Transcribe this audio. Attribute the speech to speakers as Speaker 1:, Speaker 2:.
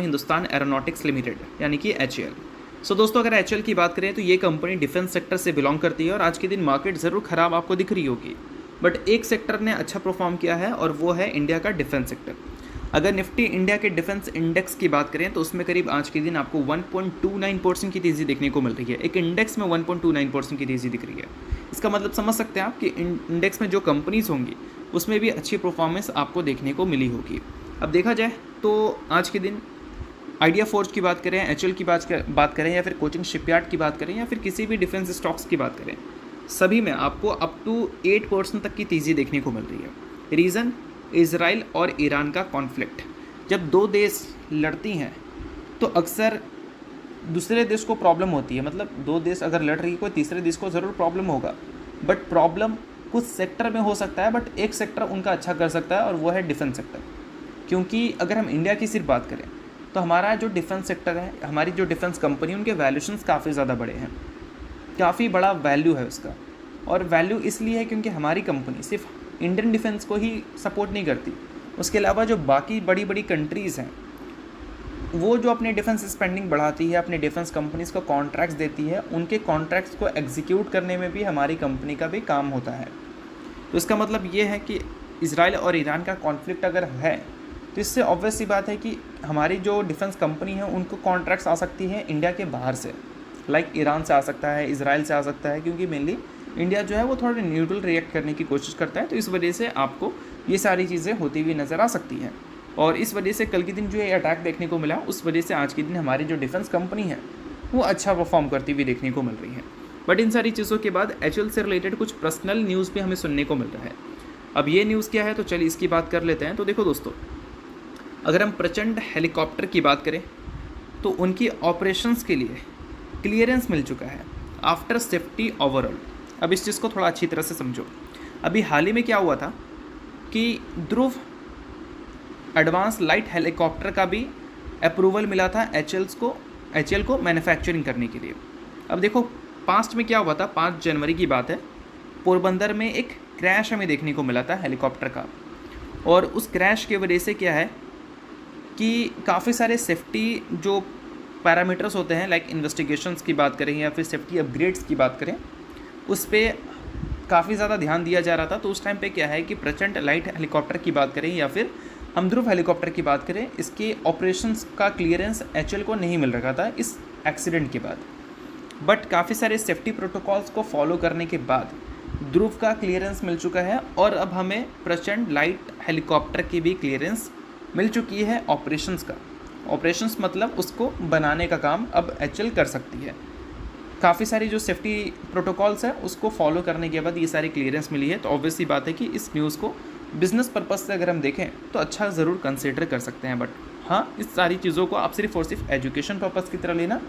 Speaker 1: Hindustan aeronautics limited यानी कि HAL। सो दोस्तों, अगर HAL की बात करें तो ये कंपनी डिफेंस सेक्टर से बिलोंग करती है और आज के दिन मार्केट ज़रूर ख़राब आपको दिख रही होगी, बट एक सेक्टर ने अच्छा परफॉर्म किया है और वो है इंडिया का डिफेंस सेक्टर। अगर निफ्टी इंडिया के डिफेंस इंडेक्स की बात करें तो उसमें करीब आज के दिन आपको 1.29% की तेज़ी देखने को मिल रही है। एक इंडेक्स में 1.29% की तेज़ी दिख रही है। इसका मतलब समझ सकते हैं आप कि इंडेक्स में जो कंपनीज़ होंगी उसमें भी अच्छी परफॉर्मेंस आपको देखने को मिली होगी। अब देखा जाए तो आज के दिन आइडिया फोर्ज की बात करें, HAL की बात करें या फिर कोचिंग शिपयार्ड की बात करें या फिर किसी भी डिफेंस स्टॉक्स की बात करें, सभी में आपको अप टू 8% तक की तेज़ी देखने को मिल रही है। रीज़न, इजराइल और ईरान का कॉन्फ्लिक्ट। जब दो देश लड़ती हैं तो अक्सर दूसरे देश को प्रॉब्लम होती है, मतलब दो देश अगर लड़ रही है कोई तीसरे देश को ज़रूर प्रॉब्लम होगा, बट प्रॉब्लम कुछ सेक्टर में हो सकता है, बट एक सेक्टर उनका अच्छा कर सकता है और वो है डिफेंस सेक्टर। क्योंकि अगर हम इंडिया की सिर्फ बात करें तो हमारा जो डिफेंस सेक्टर है, हमारी जो डिफेंस कंपनी, उनके वैल्यूशंस काफ़ी ज़्यादा बड़े हैं, काफ़ी बड़ा वैल्यू है उसका। और वैल्यू इसलिए है क्योंकि हमारी कंपनी सिर्फ इंडियन डिफेंस को ही सपोर्ट नहीं करती, उसके अलावा जो बाकी बड़ी बड़ी कंट्रीज़ हैं वो जो अपने डिफेंस स्पेंडिंग बढ़ाती है, अपने डिफेंस कंपनीज़ को कॉन्ट्रैक्ट्स देती है, उनके कॉन्ट्रैक्ट्स को एग्जीक्यूट करने में भी हमारी कंपनी का भी काम होता है। तो इसका मतलब ये है कि इजराइल और ईरान का कॉन्फ्लिक्ट अगर है तो इससे ऑब्वियस सी बात है कि हमारी जो डिफेंस कंपनी है उनको कॉन्ट्रैक्ट्स आ सकती हैं इंडिया के बाहर से, लाइक ईरान से आ सकता है, इजराइल से आ सकता है, क्योंकि मेनली इंडिया जो है वो थोड़ा न्यूट्रल रिएक्ट करने की कोशिश करता है। तो इस वजह से आपको ये सारी चीज़ें होती हुई नज़र आ सकती हैं और इस वजह से कल के दिन जो ये अटैक देखने को मिला, उस वजह से आज के दिन हमारी जो डिफेंस कंपनी है वो अच्छा परफॉर्म करती हुई देखने को मिल रही है। बट इन सारी चीज़ों के बाद HAL से रिलेटेड कुछ पर्सनल न्यूज़ भी हमें सुनने को मिल रहा है। अब ये न्यूज़ क्या है तो चलिए इसकी बात कर लेते हैं। तो देखो दोस्तों, अगर हम प्रचंड हेलीकॉप्टर की बात करें तो उनकी ऑपरेशंस के लिए क्लियरेंस मिल चुका है आफ्टर सेफ्टी ओवरऑल। अब इस चीज़ को थोड़ा अच्छी तरह से समझो। अभी हाल ही में क्या हुआ था कि ध्रुव एडवांस लाइट हेलीकॉप्टर का भी अप्रूवल मिला था HAL को मैन्युफैक्चरिंग करने के लिए। अब देखो पास्ट में क्या हुआ था, 5 जनवरी की बात है, पोरबंदर में एक क्रैश हमें देखने को मिला था हेलीकॉप्टर का। और उस क्रैश की वजह से क्या है कि काफ़ी सारे सेफ्टी जो पैरामीटर्स होते हैं, लाइक इन्वेस्टिगेशंस की बात करें या फिर सेफ्टी अपग्रेड्स की बात करें, उस पर काफ़ी ज़्यादा ध्यान दिया जा रहा था। तो उस टाइम पे क्या है कि प्रचंड लाइट हेलीकॉप्टर की बात करें या फिर हम ध्रुव हेलीकॉप्टर की बात करें, इसके ऑपरेशंस का क्लियरेंस HAL को नहीं मिल रहा था इस एक्सीडेंट के बाद। बट काफ़ी सारे सेफ्टी प्रोटोकॉल्स को फॉलो करने के बाद ध्रुव का क्लियरेंस मिल चुका है और अब हमें प्रचंड लाइट हेलीकॉप्टर की भी क्लियरेंस मिल चुकी है ऑपरेशंस का। ऑपरेशंस मतलब उसको बनाने का काम अब HAL कर सकती है। काफ़ी सारी जो सेफ्टी प्रोटोकॉल्स है उसको फॉलो करने के बाद ये सारी क्लियरेंस मिली है। तो ऑब्वियस सी बात है कि इस न्यूज़ को बिज़नेस पर्पस से अगर हम देखें तो अच्छा ज़रूर कंसिडर कर सकते हैं। बट हाँ, इस सारी चीज़ों को आप सिर्फ और सिर्फ एजुकेशन पर्पस की तरह लेना